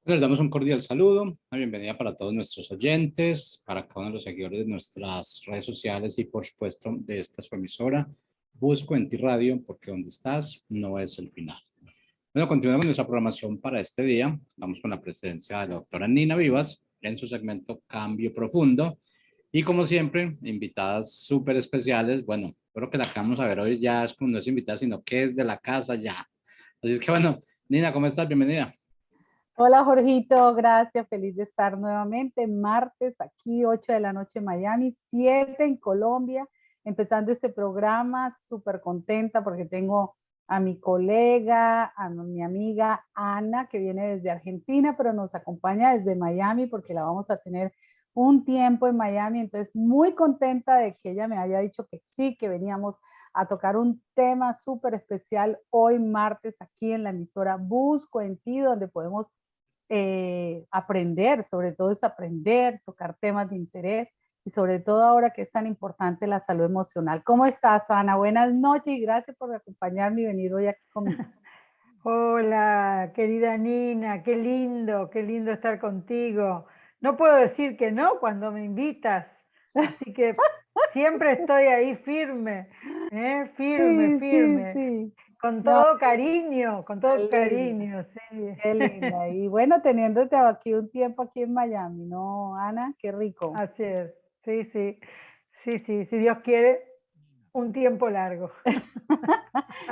Les damos un cordial saludo, una bienvenida para todos nuestros oyentes, para cada uno de los seguidores de nuestras redes sociales y por supuesto de esta su emisora. Busco en ti radio porque donde estás no es el final. Bueno, continuamos con nuestra programación para este día. Estamos con la presencia de la doctora Nina Vivas en su segmento Cambio Profundo. Y como siempre, invitadas súper especiales. Bueno, creo que la que vamos a ver hoy ya es como no es invitada, sino que es de la casa ya. Así es que bueno, Nina, ¿cómo estás? Bienvenida. Hola Jorgito, gracias, feliz de estar nuevamente. Martes, aquí 8 de la noche en Miami, 7 en Colombia, empezando este programa, súper contenta porque tengo a mi colega, a mi amiga Ana, que viene desde Argentina, pero nos acompaña desde Miami porque la vamos a tener un tiempo en Miami, entonces muy contenta de que ella me haya dicho que sí, que veníamos a tocar un tema súper especial hoy martes aquí en la emisora Busco en Ti, donde podemos aprender, sobre todo es aprender, tocar temas de interés y sobre todo ahora que es tan importante la salud emocional. ¿Cómo estás, Ana? Buenas noches y gracias por acompañarme y venir hoy aquí conmigo. Hola, querida Nina, qué lindo estar contigo. No puedo decir que no cuando me invitas, así que siempre estoy ahí firme, firme, Sí, sí, firme, sí. No, con qué todo linda, cariño, sí. qué linda. Y bueno, teniéndote aquí un tiempo aquí en Miami, ¿no, Ana? Qué rico. Así es, sí, sí, sí, sí, si Dios quiere, un tiempo largo.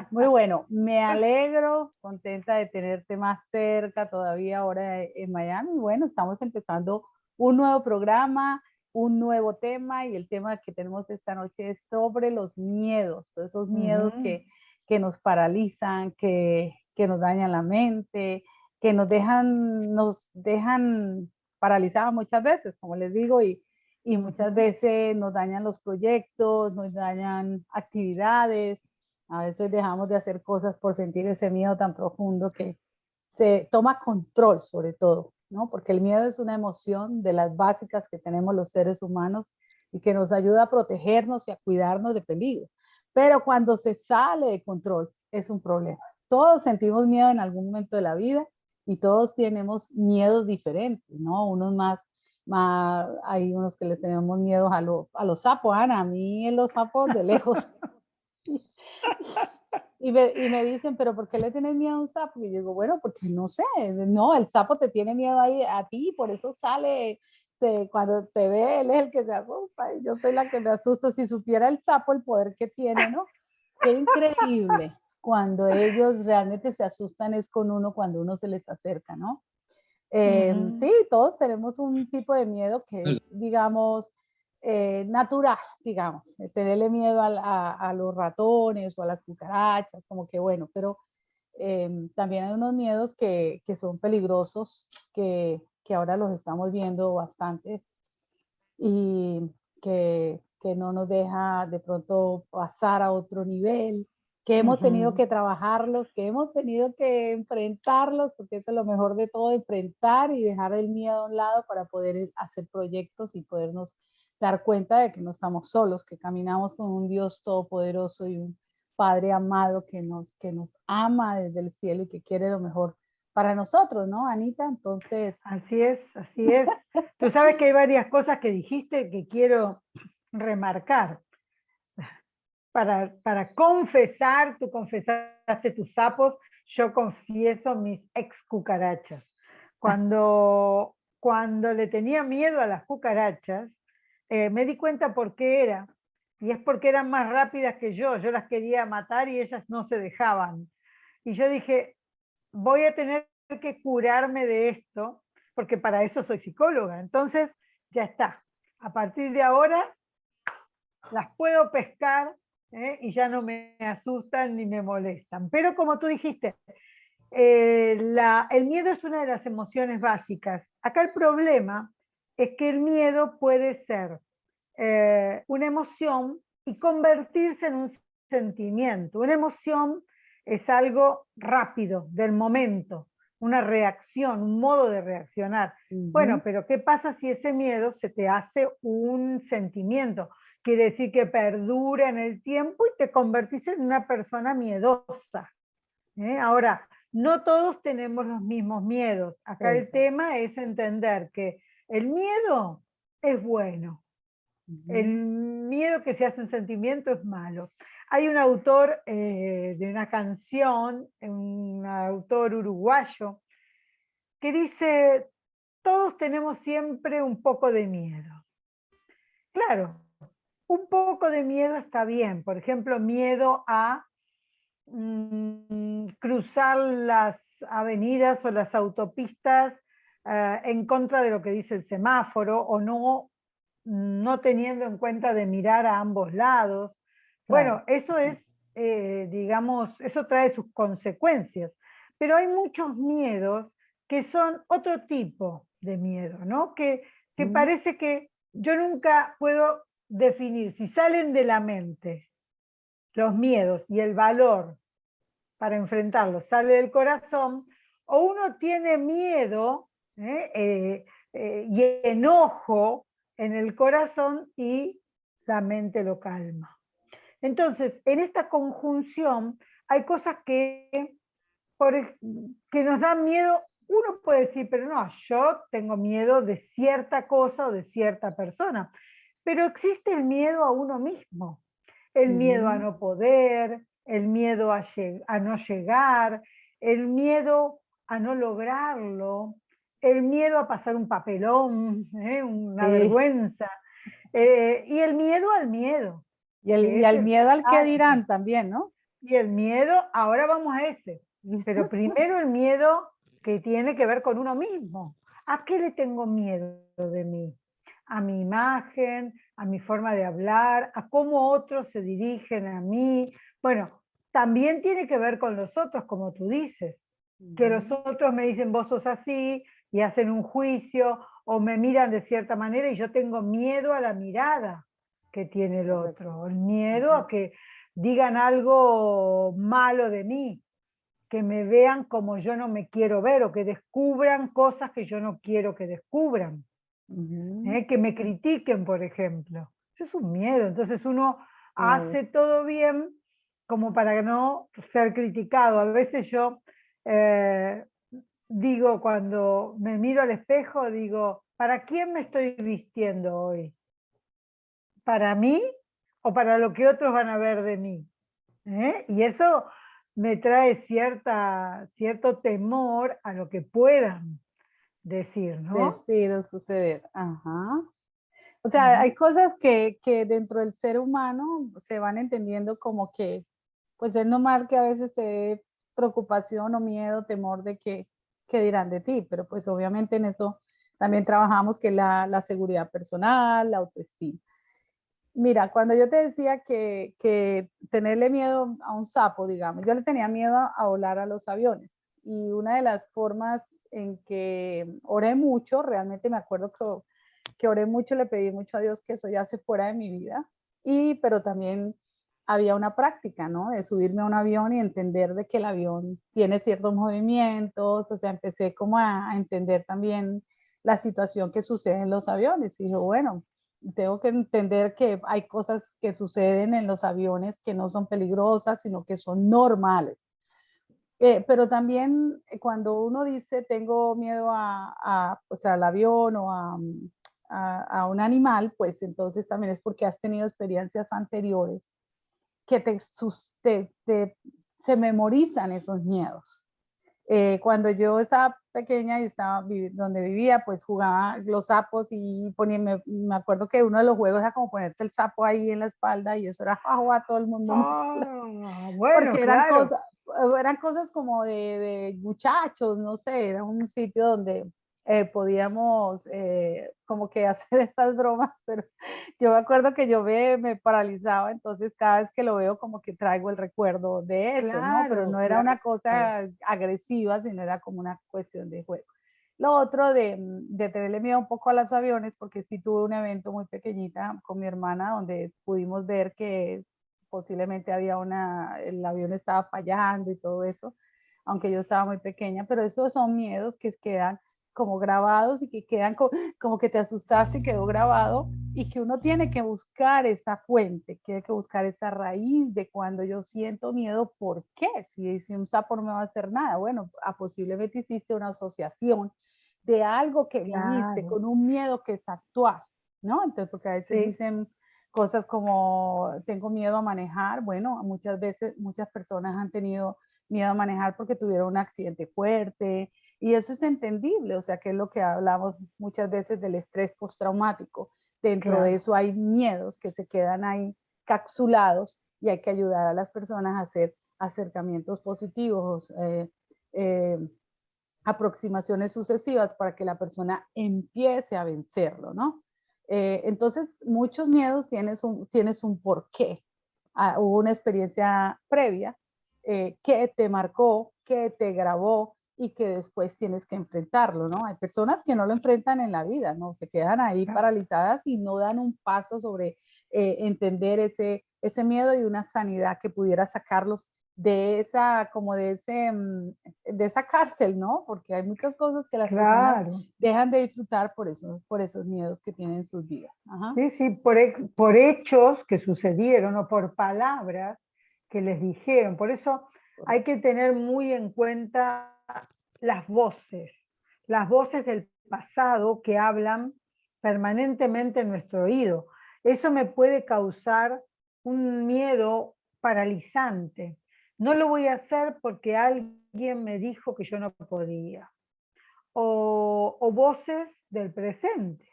Muy bueno, me alegro, contenta de tenerte más cerca todavía ahora en Miami. Bueno, estamos empezando un nuevo programa, un nuevo tema y el tema que tenemos esta noche es sobre los miedos, todos esos miedos Ujú. que nos paralizan, que nos dañan la mente, que nos dejan paralizados muchas veces, como les digo, y muchas Ujú. veces nos dañan los proyectos, nos dañan actividades. A veces dejamos de hacer cosas por sentir ese miedo tan profundo que se toma control sobre todo, ¿no? Porque el miedo es una emoción de las básicas que tenemos los seres humanos y que nos ayuda a protegernos y a cuidarnos de peligro. Pero cuando se sale de control es un problema. Todos sentimos miedo en algún momento de la vida y todos tenemos miedos diferentes, ¿no? Unos más hay unos que le tenemos miedo a los sapos, Ana, a mí en los sapos de lejos. Y me dicen, pero ¿por qué le tienes miedo a un sapo? Y yo digo, bueno, porque no sé, no, el sapo te tiene miedo ahí a ti, por eso sale, cuando te ve, él es el que se asusta, y yo soy la que me asusto. Si supiera el sapo el poder que tiene, ¿no? Qué increíble cuando ellos realmente se asustan es con uno cuando uno se les acerca, ¿no? Ujú. Sí, todos tenemos un tipo de miedo que es, digamos, natural, digamos, tenerle miedo a los ratones o a las cucarachas, como que bueno, pero también hay unos miedos que son peligrosos, que ahora los estamos viendo bastante y que no nos deja de pronto pasar a otro nivel, que hemos tenido Ujú. que trabajarlos, que hemos tenido que enfrentarlos, porque eso es lo mejor de todo, enfrentar y dejar el miedo a un lado para poder hacer proyectos y podernos dar cuenta de que no estamos solos, que caminamos con un Dios todopoderoso y un Padre amado que nos ama desde el cielo y que quiere lo mejor para nosotros, ¿no, Anita? Entonces, Así es, así es. Tú sabes que hay varias cosas que dijiste que quiero remarcar. Para confesar, tú confesaste tus sapos, yo confieso mis ex cucarachas. Cuando le tenía miedo a las cucarachas, me di cuenta por qué era. Y es porque eran más rápidas que yo las quería matar y ellas no se dejaban. Y yo dije, voy a tener que curarme de esto, porque para eso soy psicóloga. Entonces, ya está. A partir de ahora, las puedo pescar, y ya no me asustan ni me molestan. Pero como tú dijiste, el miedo es una de las emociones básicas. Acá el problema es que el miedo puede ser una emoción y convertirse en un sentimiento. Una emoción es algo rápido, del momento, una reacción, un modo de reaccionar. Bueno, uh-huh. pero ¿qué pasa si ese miedo se te hace un sentimiento? Quiere decir que perdura en el tiempo y te convertís en una persona miedosa. Ahora, no todos tenemos los mismos miedos. Acá el tema es entender que el miedo es bueno. El miedo que se hace un sentimiento es malo. Hay un autor de una canción, un autor uruguayo, que dice, todos tenemos siempre un poco de miedo. Claro, un poco de miedo está bien. Por ejemplo, miedo a cruzar las avenidas o las autopistas en contra de lo que dice el semáforo o no teniendo en cuenta de mirar a ambos lados. Bueno, eso es, digamos, eso trae sus consecuencias, pero hay muchos miedos que son otro tipo de miedo, ¿no? Que parece que yo nunca puedo definir si salen de la mente los miedos y el valor para enfrentarlos sale del corazón, o uno tiene miedo y enojo en el corazón y la mente lo calma. Entonces, en esta conjunción hay cosas que nos dan miedo. Uno puede decir, pero no, yo tengo miedo de cierta cosa o de cierta persona, pero existe el miedo a uno mismo, el miedo a no poder, el miedo a no llegar, el miedo a no lograrlo, el miedo a pasar un papelón, una vergüenza, y el miedo al miedo. Y al miedo al que dirán también, ¿no? Y el miedo, ahora vamos a ese, pero primero el miedo que tiene que ver con uno mismo. ¿A qué le tengo miedo de mí? A mi imagen, a mi forma de hablar, a cómo otros se dirigen a mí. Bueno, también tiene que ver con los otros, como tú dices, que los otros me dicen vos sos así y hacen un juicio o me miran de cierta manera y yo tengo miedo a la mirada que tiene el otro, el miedo a que digan algo malo de mí, que me vean como yo no me quiero ver o que descubran cosas que yo no quiero que descubran. Que me critiquen, por ejemplo. Eso es un miedo. Entonces uno hace todo bien como para no ser criticado. A veces yo digo, cuando me miro al espejo, digo, ¿para quién me estoy vistiendo hoy? ¿Para mí o para lo que otros van a ver de mí? Y eso me trae cierto temor a lo que puedan decir, ¿no? Decir o suceder. Ajá. O sea, hay cosas que dentro del ser humano se van entendiendo como que, pues es normal que a veces te dé preocupación o miedo, temor de que dirán de ti, pero pues obviamente en eso también trabajamos que la seguridad personal, la autoestima. Mira, cuando yo te decía que tenerle miedo a un sapo, digamos, yo le tenía miedo a volar a los aviones. Y una de las formas en que oré mucho, realmente me acuerdo que oré mucho, le pedí mucho a Dios que eso ya se fuera de mi vida. Pero también había una práctica, ¿no? De subirme a un avión y entender de que el avión tiene ciertos movimientos. O sea, empecé como a entender también la situación que sucede en los aviones. Y dije, bueno, tengo que entender que hay cosas que suceden en los aviones que no son peligrosas, sino que son normales. Pero también cuando uno dice tengo miedo pues al avión o a un animal, pues entonces también es porque has tenido experiencias anteriores que se memorizan esos miedos. Cuando yo estaba pequeña y estaba donde vivía, pues jugaba los sapos y me acuerdo que uno de los juegos era como ponerte el sapo ahí en la espalda y eso era a todo el mundo. Bueno, porque claro. eran cosas como de muchachos, no sé, era un sitio donde podíamos como que hacer estas bromas, pero yo me acuerdo que yo me paralizaba, entonces cada vez que lo veo como que traigo el recuerdo de eso, claro, ¿no? Pero no era una cosa agresiva, sino era como una cuestión de juego. Lo otro de tenerle miedo un poco a los aviones, porque sí tuve un evento muy pequeñita con mi hermana donde pudimos ver que posiblemente el avión estaba fallando y todo eso, aunque yo estaba muy pequeña, pero esos son miedos que quedan como grabados y que quedan como que te asustaste y quedó grabado, y que uno tiene que buscar esa fuente, tiene que buscar esa raíz de cuando yo siento miedo, ¿por qué? Si un sapo no me va a hacer nada, bueno, posiblemente hiciste una asociación de algo que viviste Claro, con un miedo que es actual, ¿no? Entonces, porque a veces sí, dicen cosas como tengo miedo a manejar, bueno, muchas veces muchas personas han tenido miedo a manejar porque tuvieron un accidente fuerte, y eso es entendible, o sea, que es lo que hablamos muchas veces del estrés postraumático. Dentro de claro. eso hay miedos que se quedan ahí capsulados, y hay que ayudar a las personas a hacer acercamientos positivos, eh, aproximaciones sucesivas para que la persona empiece a vencerlo, ¿no? Entonces, muchos miedos tienes un porqué. Hubo una experiencia previa que te marcó, que te grabó y que después tienes que enfrentarlo, ¿no? Hay personas que no lo enfrentan en la vida, ¿no? Se quedan ahí Claro. paralizadas y no dan un paso sobre entender ese miedo y una sanidad que pudiera sacarlos de esa, como de esa cárcel, ¿no? Porque hay muchas cosas que las personas Claro. dejan de disfrutar por esos miedos que tienen en sus vidas. Ajá. Sí, sí, por hechos que sucedieron o por palabras que les dijeron. Por eso hay que tener muy en cuenta las voces del pasado que hablan permanentemente en nuestro oído. Eso me puede causar un miedo paralizante. No lo voy a hacer porque alguien me dijo que yo no podía. O voces del presente,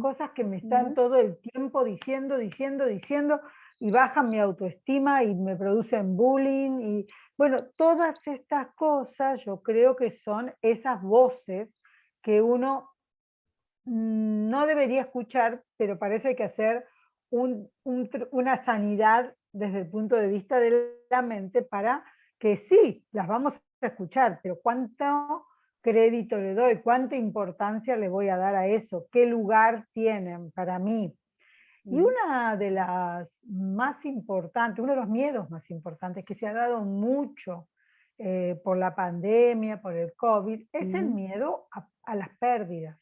cosas que me están todo el tiempo diciendo, y bajan mi autoestima y me producen bullying. Y bueno, todas estas cosas yo creo que son esas voces que uno no debería escuchar, pero para eso hay que hacer una sanidad desde el punto de vista de la mente, para que sí, las vamos a escuchar, pero cuánto crédito le doy, cuánta importancia le voy a dar a eso, qué lugar tienen para mí. Y una de las más importantes, uno de los miedos más importantes que se ha dado mucho por la pandemia, por el COVID, es el miedo a las pérdidas.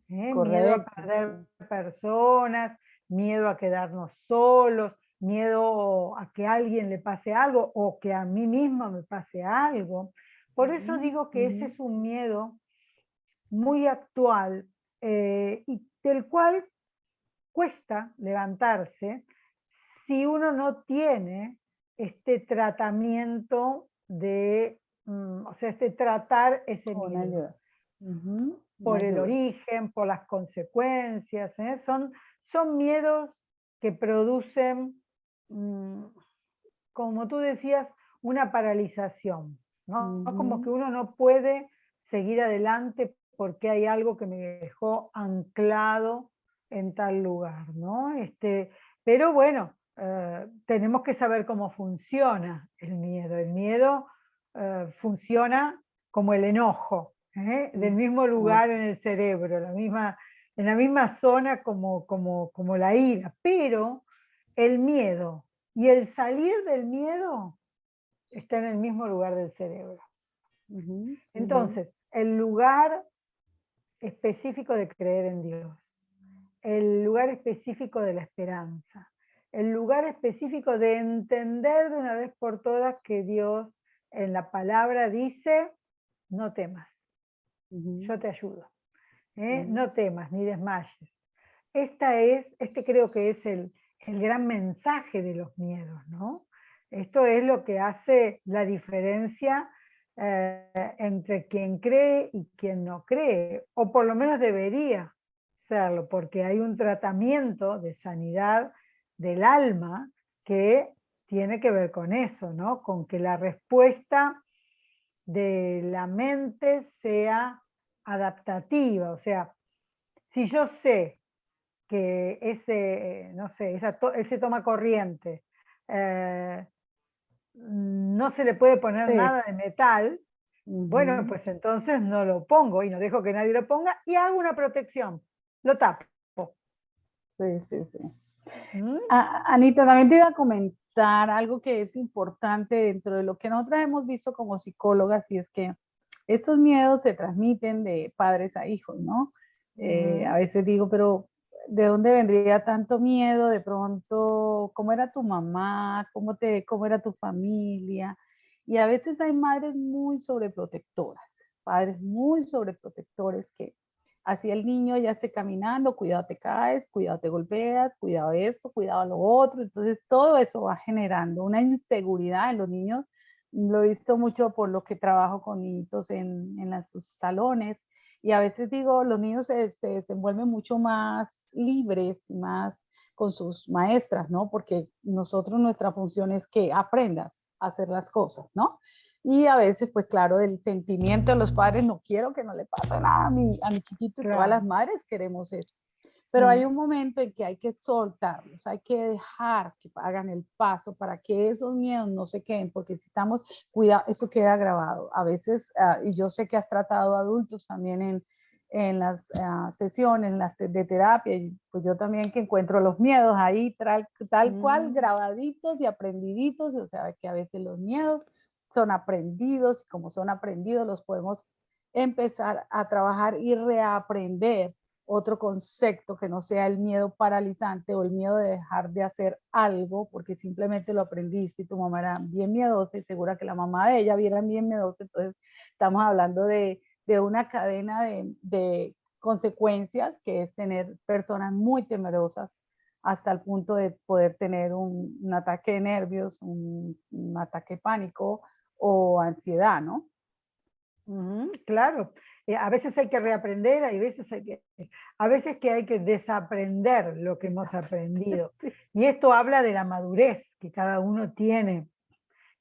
Miedo a Correcto. perder personas, miedo a quedarnos solos, miedo a que a alguien le pase algo o que a mí misma me pase algo. Por eso digo que ese es un miedo muy actual, y del cual cuesta levantarse si uno no tiene este tratamiento o sea, este tratar ese Una miedo ayuda. Una por el ayuda. origen, por las consecuencias, son miedos que producen, como tú decías, una paralización, ¿no? Como que uno no puede seguir adelante porque hay algo que me dejó anclado en tal lugar, ¿no? Pero bueno, tenemos que saber cómo funciona el miedo. El miedo funciona como el enojo, del mismo lugar en el cerebro, en la misma zona como la ira, pero el miedo y el salir del miedo está en el mismo lugar del cerebro. Entonces, el lugar específico de creer en Dios, el lugar específico de la esperanza, el lugar específico de entender de una vez por todas que Dios en la palabra dice, no temas, yo te ayudo, no temas ni desmayes. Este creo que es el gran mensaje de los miedos, ¿no? Esto es lo que hace la diferencia entre quien cree y quien no cree, o por lo menos debería serlo, porque hay un tratamiento de sanidad del alma que tiene que ver con eso, ¿no? Con que la respuesta de la mente sea adaptativa, o sea, si yo sé que no sé, ese toma corriente no se le puede poner Sí. nada de metal, bueno, pues entonces no lo pongo y no dejo que nadie lo ponga y hago una protección, lo tapo. Sí, sí, sí. ¿Mm? Anita, también te iba a comentar algo que es importante dentro de lo que nosotras hemos visto como psicólogas, y es que estos miedos se transmiten de padres a hijos, ¿no? A veces digo, pero ¿de dónde vendría tanto miedo? De pronto, ¿cómo era tu mamá? ¿Cómo era tu familia? Y a veces hay madres muy sobreprotectoras, padres muy sobreprotectores que así el niño ya esté caminando, cuidado te caes, cuidado te golpeas, cuidado esto, cuidado lo otro. Entonces todo eso va generando una inseguridad en los niños. Lo he visto mucho por lo que trabajo con niñitos en los salones, y a veces digo, los niños se desenvuelven mucho más libres, más con sus maestras, ¿no? Porque nosotros, nuestra función es que aprendas a hacer las cosas, ¿no? Y a veces, pues claro, el sentimiento de los padres, no quiero que no le pase nada a mi chiquito, y todas las madres queremos eso. Pero hay un momento en que hay que soltarlos, hay que dejar que hagan el paso para que esos miedos no se queden, porque si estamos, cuidado, eso queda grabado. A veces, y yo sé que has tratado adultos también en las sesiones, en las de terapia, y pues yo también que encuentro los miedos ahí tal cual, grabaditos y aprendiditos, o sea que a veces los miedos son aprendidos, y como son aprendidos los podemos empezar a trabajar y reaprender otro concepto que no sea el miedo paralizante o el miedo de dejar de hacer algo porque simplemente lo aprendiste y tu mamá era bien miedosa y segura que la mamá de ella era bien miedosa. Entonces estamos hablando de una cadena de consecuencias, que es tener personas muy temerosas hasta el punto de poder tener un ataque de nervios, un ataque de pánico o ansiedad, ¿no? Claro, a veces hay que reaprender, a veces que hay que desaprender lo que hemos aprendido. Sí. Y esto habla de la madurez que cada uno tiene.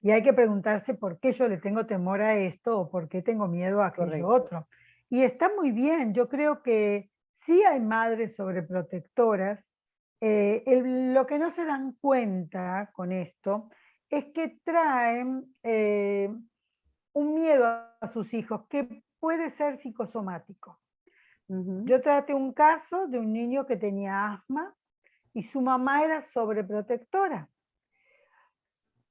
Y hay que preguntarse por qué yo le tengo temor a esto o por qué tengo miedo a aquello otro. Y está muy bien, yo creo que sí hay madres sobreprotectoras. Lo que no se dan cuenta con esto es que traen un miedo a sus hijos que puede ser psicosomático. Yo traté un caso de un niño que tenía asma y su mamá era sobreprotectora.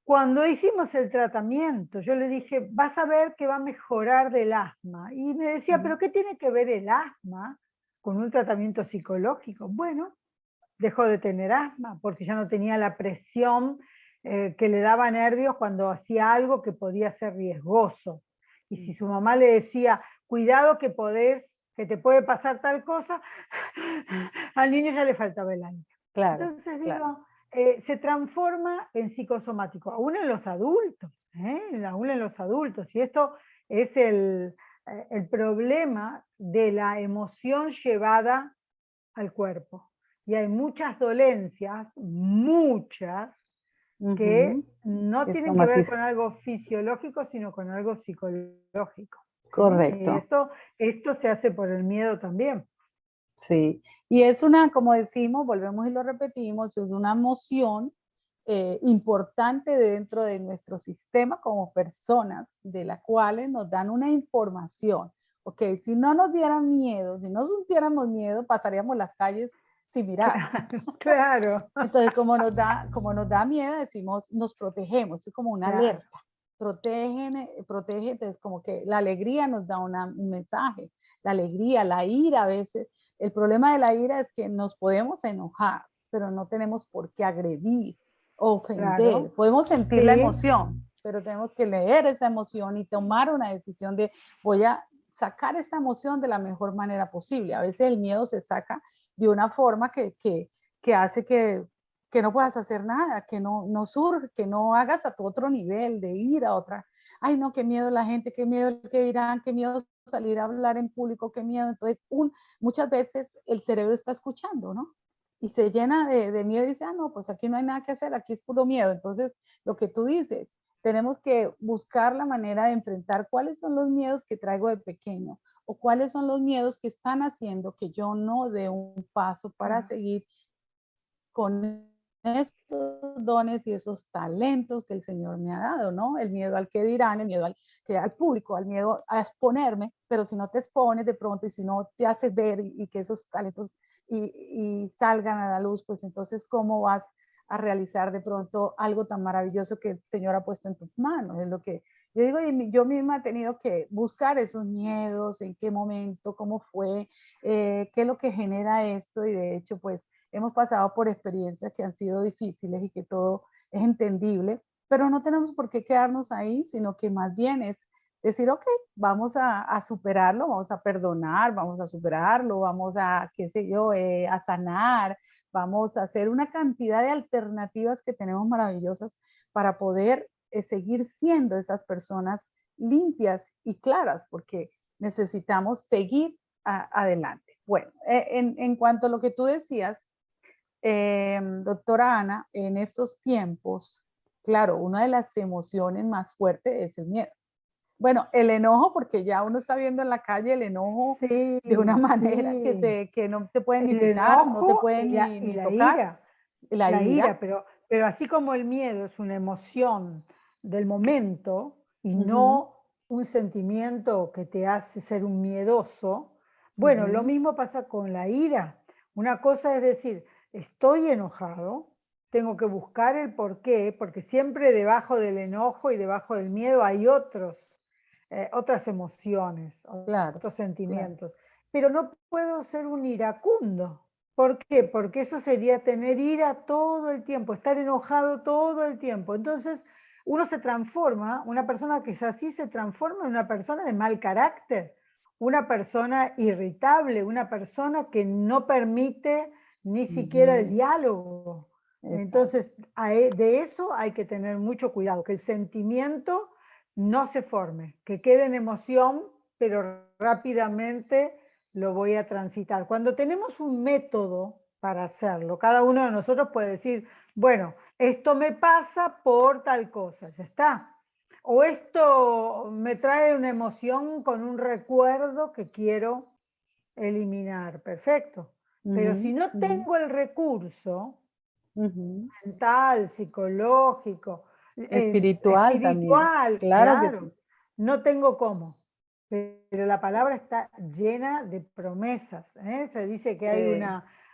Cuando hicimos el tratamiento, yo le dije, vas a ver que va a mejorar del asma. Y me decía, ¿pero qué tiene que ver el asma con un tratamiento psicológico? Bueno, dejó de tener asma porque ya no tenía la presión que le daba nervios cuando hacía algo que podía ser riesgoso. Y si su mamá le decía, cuidado que te puede pasar tal cosa, al niño ya le faltaba el aire. Claro, Entonces claro. digo, se transforma en psicosomático, aún en los adultos, aún en los adultos. Y esto es el problema de la emoción llevada al cuerpo. Y hay muchas dolencias, muchas, que no tienen que ver con algo fisiológico, sino con algo psicológico. Correcto. Esto se hace por el miedo también. Sí, y es una, como decimos, volvemos y lo repetimos, es una emoción importante dentro de nuestro sistema como personas, de la cual nos dan una información. Ok, si no nos dieran miedo, si no sintiéramos miedo, pasaríamos las calles sin mirar. Claro. Entonces, como nos da miedo, decimos, nos protegemos, es como una alerta. Protege, entonces como que la alegría nos da un mensaje, la alegría, la ira a veces. El problema de la ira es que nos podemos enojar, pero no tenemos por qué agredir, ofender. Claro. Podemos sentir Sí. la emoción, pero tenemos que leer esa emoción y tomar una decisión de voy a sacar esta emoción de la mejor manera posible. A veces el miedo se saca de una forma que hace que no puedas hacer nada, que no surge, que no hagas a tu otro nivel de ir a otra. Ay, no, qué miedo la gente, qué miedo el que dirán, qué miedo salir a hablar en público, qué miedo. Entonces, muchas veces el cerebro está escuchando, ¿no? Y se llena de miedo y dice, ah, no, pues aquí no hay nada que hacer, aquí es puro miedo. Entonces, lo que tú dices, tenemos que buscar la manera de enfrentar cuáles son los miedos que traigo de pequeño o cuáles son los miedos que están haciendo que yo no dé un paso para seguir con estos dones y esos talentos que el Señor me ha dado, ¿no? El miedo al que dirán, el miedo al público, al miedo a exponerme, pero si no te expones de pronto y si no te haces ver y que esos talentos y salgan a la luz, pues entonces, ¿cómo vas a realizar de pronto algo tan maravilloso que el Señor ha puesto en tus manos? Es lo que Yo digo, yo misma he tenido que buscar esos miedos, en qué momento, cómo fue, qué es lo que genera esto, y de hecho, pues hemos pasado por experiencias que han sido difíciles y que todo es entendible, pero no tenemos por qué quedarnos ahí, sino que más bien es decir, ok, vamos a superarlo, vamos a perdonar, vamos a superarlo, vamos a, qué sé yo, a sanar, vamos a hacer una cantidad de alternativas que tenemos maravillosas para poder seguir siendo esas personas limpias y claras, porque necesitamos seguir adelante. Bueno, en cuanto a lo que tú decías, doctora Ana, en estos tiempos, claro, una de las emociones más fuertes es el miedo. Bueno, el enojo, porque ya uno está viendo en la calle el enojo Sí, de una manera sí. que no te pueden ni El pitar, no te enojo pueden y ni la tocar, ira. la La ira. ira, pero así como el miedo es una emoción del momento y Ujú, no un sentimiento que te hace ser un miedoso, bueno, lo ujú, mismo pasa con la ira. Una cosa es decir, estoy enojado, tengo que buscar el porqué, porque siempre debajo del enojo y debajo del miedo hay otras emociones, claro, otros claro. sentimientos. Pero no puedo ser un iracundo. ¿Por qué? Porque eso sería tener ira todo el tiempo, estar enojado todo el tiempo. Entonces, uno se transforma, una persona que es así se transforma en una persona de mal carácter, una persona irritable, una persona que no permite ni siquiera el Ujú, diálogo. exacto. Entonces, de eso hay que tener mucho cuidado, que el sentimiento no se forme, que quede en emoción, pero rápidamente lo voy a transitar. Cuando tenemos un método para hacerlo, cada uno de nosotros puede decir, bueno, esto me pasa por tal cosa, ya está. O esto me trae una emoción con un recuerdo que quiero eliminar, perfecto. Pero si Ujú, no ujú, tengo el recurso ujú. mental, psicológico, Espiritual también, espiritual, claro que claro, sí. no tengo cómo. Pero la palabra está llena de promesas. ¿Eh? Se dice que hay Sí,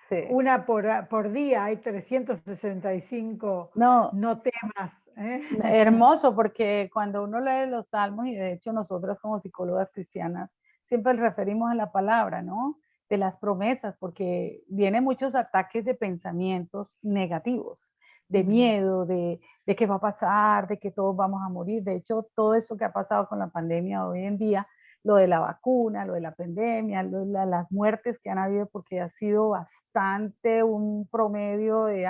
sí. una por día, hay 365 No, no temas. ¿Eh? hermoso, porque cuando uno lee los salmos, y de hecho nosotras como psicólogas cristianas siempre referimos a la palabra, ¿no? De las promesas, porque vienen muchos ataques de pensamientos negativos, de miedo, de qué va a pasar, de que todos vamos a morir. De hecho, todo eso que ha pasado con la pandemia hoy en día, lo de la vacuna, lo de la pandemia, las muertes que han habido, porque ha sido bastante un promedio de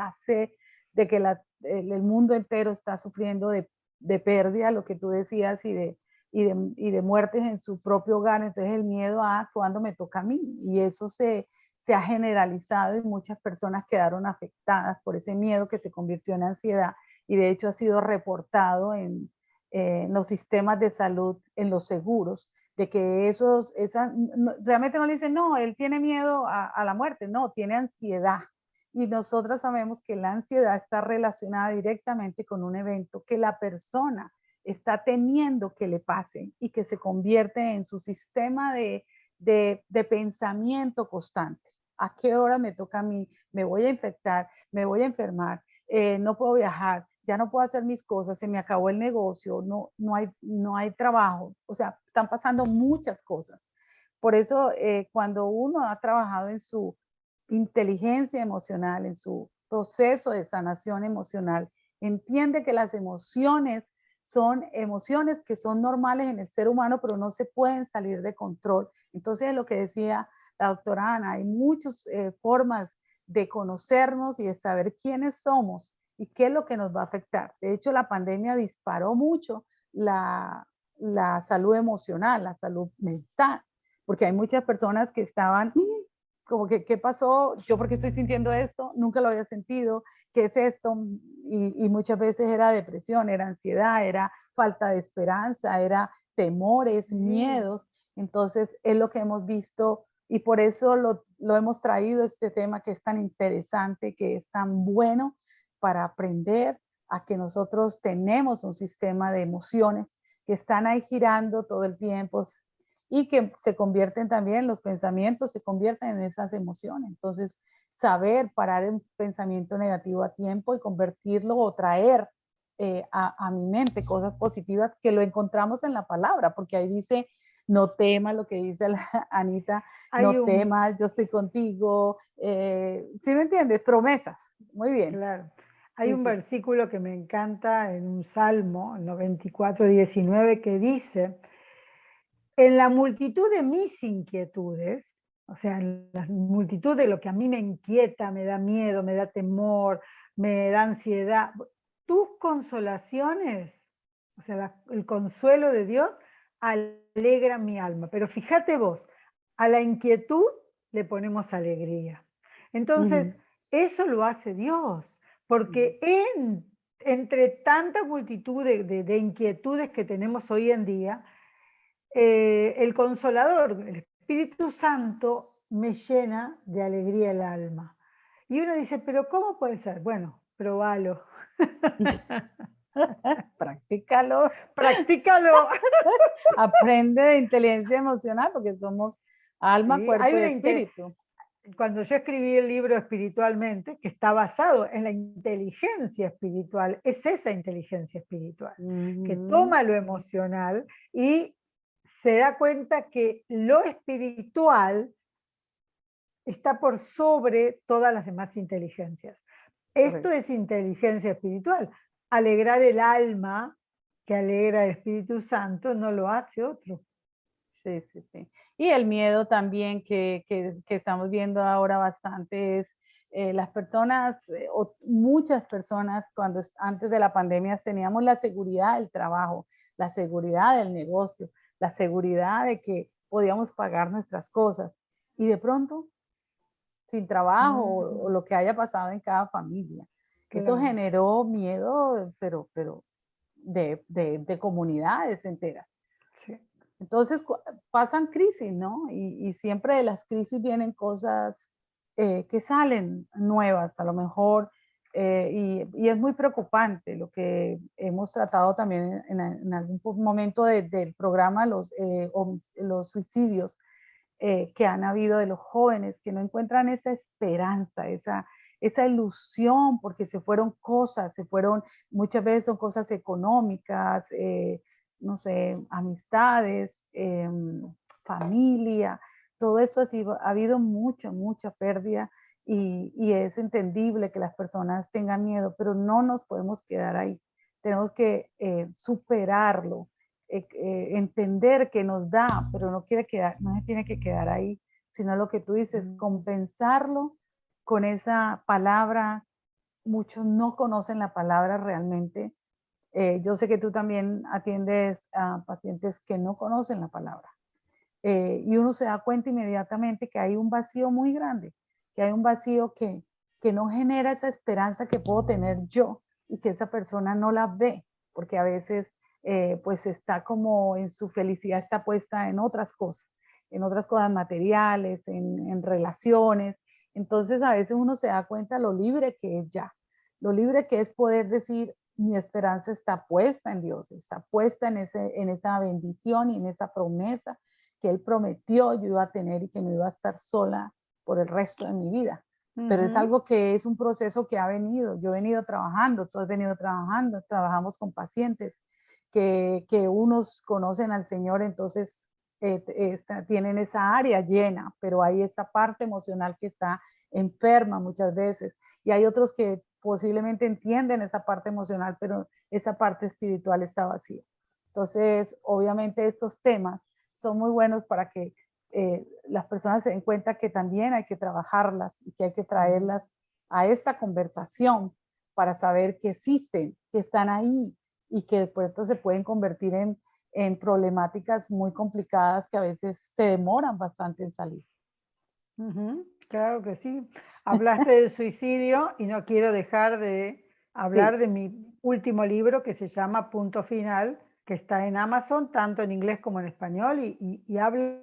que el mundo entero está sufriendo de pérdida, lo que tú decías, y de muertes en su propio hogar. Entonces el miedo a cuándo me toca a mí, y eso se ha generalizado y muchas personas quedaron afectadas por ese miedo que se convirtió en ansiedad, y de hecho ha sido reportado en los sistemas de salud, en los seguros, de que realmente no le dicen, no, él tiene miedo a la muerte, no, tiene ansiedad. Y nosotras sabemos que la ansiedad está relacionada directamente con un evento que la persona está temiendo que le pase y que se convierte en su sistema de pensamiento constante. ¿A qué hora me toca a mí? ¿Me voy a infectar? ¿Me voy a enfermar? No puedo viajar, ya no puedo hacer mis cosas, se me acabó el negocio, no hay trabajo. O sea, están pasando muchas cosas. Por eso, cuando uno ha trabajado en su inteligencia emocional, en su proceso de sanación emocional, entiende que las emociones son emociones que son normales en el ser humano, pero no se pueden salir de control. Entonces, lo que decía la doctora Ana, hay muchas formas de conocernos y de saber quiénes somos y qué es lo que nos va a afectar. De hecho, la pandemia disparó mucho la salud emocional, la salud mental, porque hay muchas personas que estaban como que, ¿qué pasó? ¿Yo por qué estoy sintiendo esto? Nunca lo había sentido. ¿Qué es esto? Y muchas veces era depresión, era ansiedad, era falta de esperanza, era temores, Sí. miedos. Entonces, es lo que hemos visto, y por eso lo hemos traído, este tema que es tan interesante, que es tan bueno para aprender a que nosotros tenemos un sistema de emociones que están ahí girando todo el tiempo, y que se convierten también, los pensamientos se convierten en esas emociones. Entonces, saber parar un pensamiento negativo a tiempo y convertirlo o traer a mi mente cosas positivas que lo encontramos en la palabra, porque ahí dice, no temas, lo que dice la Anita, no temas, yo estoy contigo, ¿sí me entiendes? Promesas, muy bien. Claro. Hay un versículo que me encanta en un salmo, 94:19, que dice, en la multitud de mis inquietudes, o sea, en la multitud de lo que a mí me inquieta, me da miedo, me da temor, me da ansiedad, tus consolaciones, o sea, el consuelo de Dios, alegra mi alma. Pero fíjate vos, a la inquietud le ponemos alegría. Entonces, eso lo hace Dios, porque entre tanta multitud de inquietudes que tenemos hoy en día, el Consolador, el Espíritu Santo, me llena de alegría el alma. Y uno dice, pero ¿cómo puede ser? Bueno, probalo. Practícalo. Practícalo. Aprende de inteligencia emocional, porque somos alma, Sí, cuerpo y espíritu. Cuando yo escribí el libro Espiritualmente, que está basado en la inteligencia espiritual, es esa inteligencia espiritual, que toma lo emocional y se da cuenta que lo espiritual está por sobre todas las demás inteligencias. Esto es inteligencia espiritual. Alegrar el alma, que alegra el Espíritu Santo, no lo hace otro. Sí, sí, sí. Y el miedo también que estamos viendo ahora bastante es las personas, o muchas personas, cuando antes de la pandemia teníamos la seguridad del trabajo, la seguridad del negocio, la seguridad de que podíamos pagar nuestras cosas. Y de pronto, sin trabajo o lo que haya pasado en cada familia. Claro. Eso generó miedo, pero de comunidades enteras. Sí. Entonces pasan crisis, ¿no? Y siempre de las crisis vienen cosas que salen nuevas, a lo mejor, y es muy preocupante lo que hemos tratado también en algún momento del programa, los suicidios que han habido de los jóvenes, que no encuentran esa esperanza, esa ilusión, porque se fueron cosas, muchas veces son cosas económicas, no sé, amistades, familia, todo eso ha habido mucha pérdida y es entendible que las personas tengan miedo, pero no nos podemos quedar ahí. Tenemos que superarlo, entender que nos da, pero no se tiene que quedar ahí, sino lo que tú dices, compensarlo con esa palabra. Muchos no conocen la palabra realmente. Yo sé que tú también atiendes a pacientes que no conocen la palabra. Y uno se da cuenta inmediatamente que hay un vacío muy grande, que hay un vacío que no genera esa esperanza que puedo tener yo y que esa persona no la ve, porque a veces pues está como en su felicidad, está puesta en otras cosas materiales, en relaciones. Entonces a veces uno se da cuenta lo libre que es ya, lo libre que es poder decir, mi esperanza está puesta en Dios, está puesta en esa bendición y en esa promesa que Él prometió yo iba a tener y que no iba a estar sola por el resto de mi vida. Pero es algo que es un proceso que ha venido, yo he venido trabajando, tú has venido trabajando, trabajamos con pacientes que unos conocen al Señor, entonces tienen esa área llena, pero hay esa parte emocional que está enferma muchas veces, y hay otros que posiblemente entienden esa parte emocional, pero esa parte espiritual está vacía. Entonces, obviamente estos temas son muy buenos para que las personas se den cuenta que también hay que trabajarlas y que hay que traerlas a esta conversación para saber que existen, que están ahí y que después se pueden convertir en problemáticas muy complicadas que a veces se demoran bastante en salir. Claro que sí. Hablaste del suicidio y no quiero dejar de hablar de mi último libro que se llama Punto Final, que está en Amazon, tanto en inglés como en español, y habla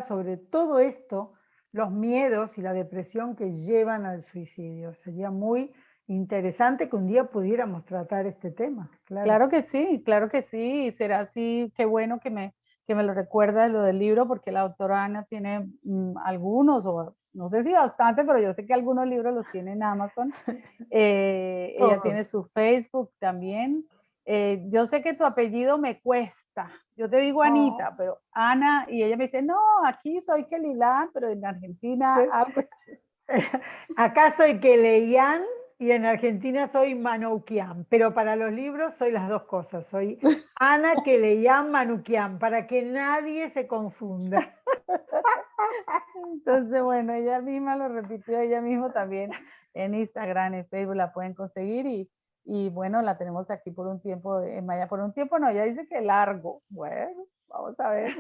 sobre todo esto, los miedos y la depresión que llevan al suicidio. Sería muy interesante que un día pudiéramos tratar este tema. Claro que sí, será así, qué bueno que me que me lo recuerda lo del libro, porque la autora Ana tiene algunos, o no sé si bastante, pero yo sé que algunos libros los tiene en Amazon. Ella tiene su Facebook también. Yo sé que tu apellido me cuesta. Yo te digo Anita, pero Ana, y ella me dice, no, aquí soy Kelilán, pero en Argentina algo. Acá soy Keleyan y en Argentina soy Manoukian, pero para los libros soy las dos cosas. Soy Ana Keleyan Manoukian, para que nadie se confunda. Entonces, bueno, ella misma lo repitió, ella misma también en Instagram, en Facebook la pueden conseguir y bueno, la tenemos aquí por un tiempo, en Maya por un tiempo, no, ella dice que largo. Bueno, vamos a ver.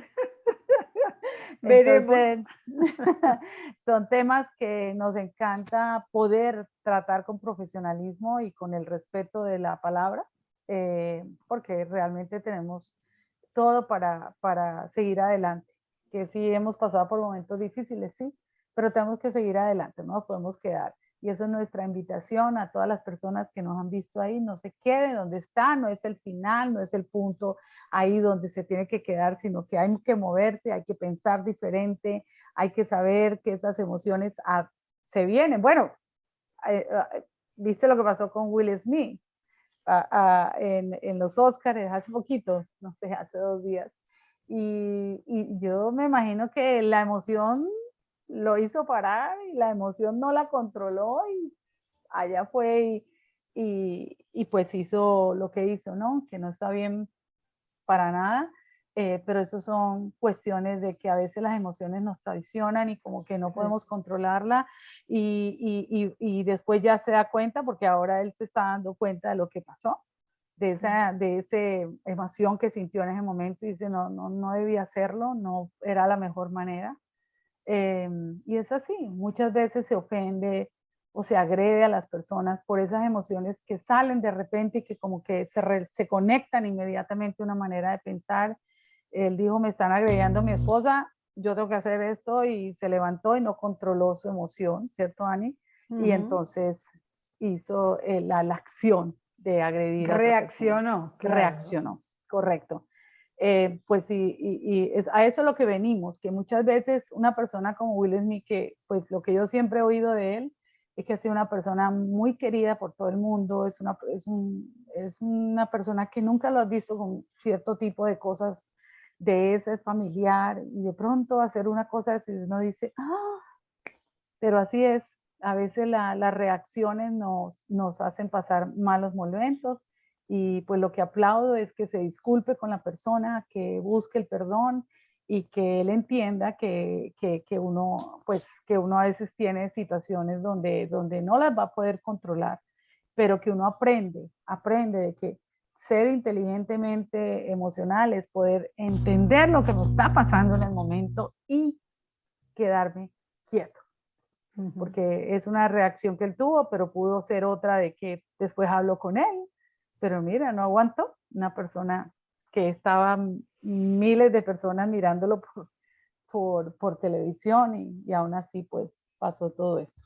Veremos. Entonces, son temas que nos encanta poder tratar con profesionalismo y con el respeto de la palabra, porque realmente tenemos todo para seguir adelante. Que sí hemos pasado por momentos difíciles, sí, pero tenemos que seguir adelante, no nos podemos quedar. Y eso es nuestra invitación a todas las personas que nos han visto ahí, no se queden donde están, no es el final, no es el punto ahí donde se tiene que quedar, sino que hay que moverse, hay que pensar diferente, hay que saber que esas emociones se vienen. Bueno, viste lo que pasó con Will Smith en los Oscars hace poquito, no sé, hace 2 días. Y yo me imagino que la emoción lo hizo parar y la emoción no la controló y allá fue y pues hizo lo que hizo, ¿no? Que no está bien para nada, pero eso son cuestiones de que a veces las emociones nos traicionan y como que no podemos controlarla y después ya se da cuenta porque ahora él se está dando cuenta de lo que pasó, de esa emoción que sintió en ese momento y dice, no debía hacerlo, no era la mejor manera. Y es así, muchas veces se ofende o se agrede a las personas por esas emociones que salen de repente y que como que se conectan inmediatamente a una manera de pensar. Él dijo, me están agrediendo a mi esposa, yo tengo que hacer esto y se levantó y no controló su emoción, ¿cierto, Ani? Y entonces hizo la acción de agredir a otra persona. Reaccionó, claro. Reaccionó, correcto. Pues y es a eso lo que venimos, que muchas veces una persona como Will Smith, que pues lo que yo siempre he oído de él, es que ha sido una persona muy querida por todo el mundo, es una persona que nunca lo has visto con cierto tipo de cosas de ese familiar, y de pronto hacer una cosa así, uno dice, ¡ah! Pero así es, a veces las reacciones nos hacen pasar malos momentos, y pues lo que aplaudo es que se disculpe con la persona, que busque el perdón y que él entienda que uno, pues, que uno a veces tiene situaciones donde no las va a poder controlar, pero que uno aprende de que ser inteligentemente emocional es poder entender lo que nos está pasando en el momento y quedarme quieto. Porque es una reacción que él tuvo, pero pudo ser otra de que después habló con él, pero mira, no aguantó. Una persona que estaba miles de personas mirándolo por televisión y aún así pues pasó todo eso.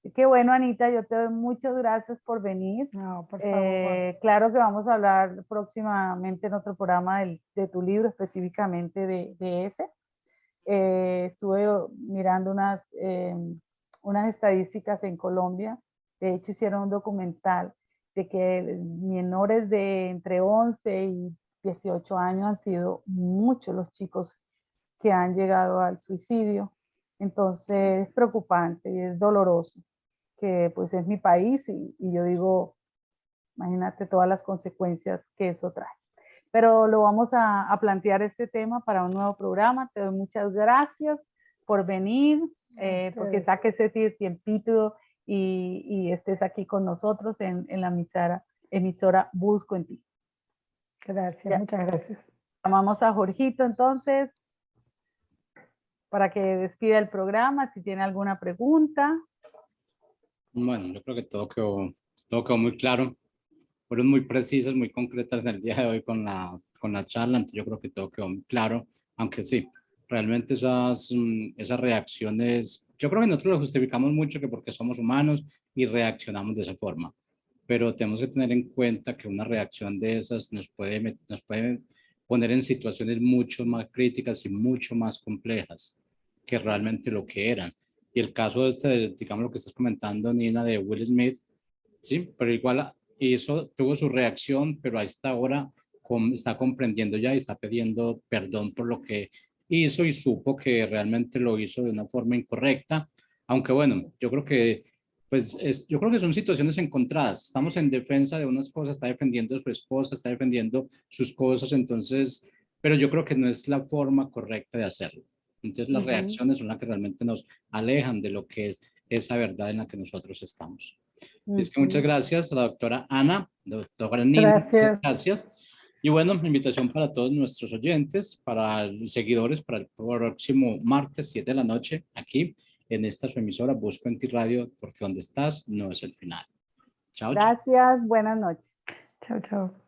Y qué bueno, Anita, yo te doy muchas gracias por venir. No, por favor. Claro que vamos a hablar próximamente en otro programa de tu libro, específicamente de ese. Estuve mirando unas estadísticas en Colombia. De hecho, hicieron un documental de que menores de entre 11 y 18 años han sido muchos los chicos que han llegado al suicidio. Entonces es preocupante y es doloroso, que pues es mi país y yo digo, imagínate todas las consecuencias que eso trae. Pero lo vamos a plantear este tema para un nuevo programa. Te doy muchas gracias por venir, porque saques ese tiempito y estés aquí con nosotros en la emisora Busco en Ti. Gracias, Ya. muchas gracias. Llamamos a Jorgito entonces para que despida el programa, si tiene alguna pregunta. Bueno, yo creo que todo quedó muy claro. Fueron muy precisas, muy concretas en el día de hoy con la charla, entonces yo creo que todo quedó muy claro, aunque sí, realmente esas reacciones, yo creo que nosotros lo justificamos mucho que porque somos humanos y reaccionamos de esa forma, pero tenemos que tener en cuenta que una reacción de esas nos puede poner en situaciones mucho más críticas y mucho más complejas que realmente lo que eran. Y el caso digamos lo que estás comentando, Nina, de Will Smith, sí, pero igual tuvo su reacción, pero a esta hora está comprendiendo ya y está pidiendo perdón por lo que hizo y supo que realmente lo hizo de una forma incorrecta. Aunque bueno, yo creo que yo creo que son situaciones encontradas. Estamos en defensa de unas cosas, está defendiendo a su esposa, está defendiendo sus cosas, entonces, pero yo creo que no es la forma correcta de hacerlo. Entonces las reacciones son las que realmente nos alejan de lo que es esa verdad en la que nosotros estamos. Es que muchas gracias a la doctora Ana, doctora Nina, Gracias. gracias. Y bueno, invitación para todos nuestros oyentes, para seguidores, para el próximo martes 7 de la noche, aquí en esta su emisora Busco en Ti Radio, porque donde estás no es el final. Chao, chao. Gracias, buenas noches. Chao, chao.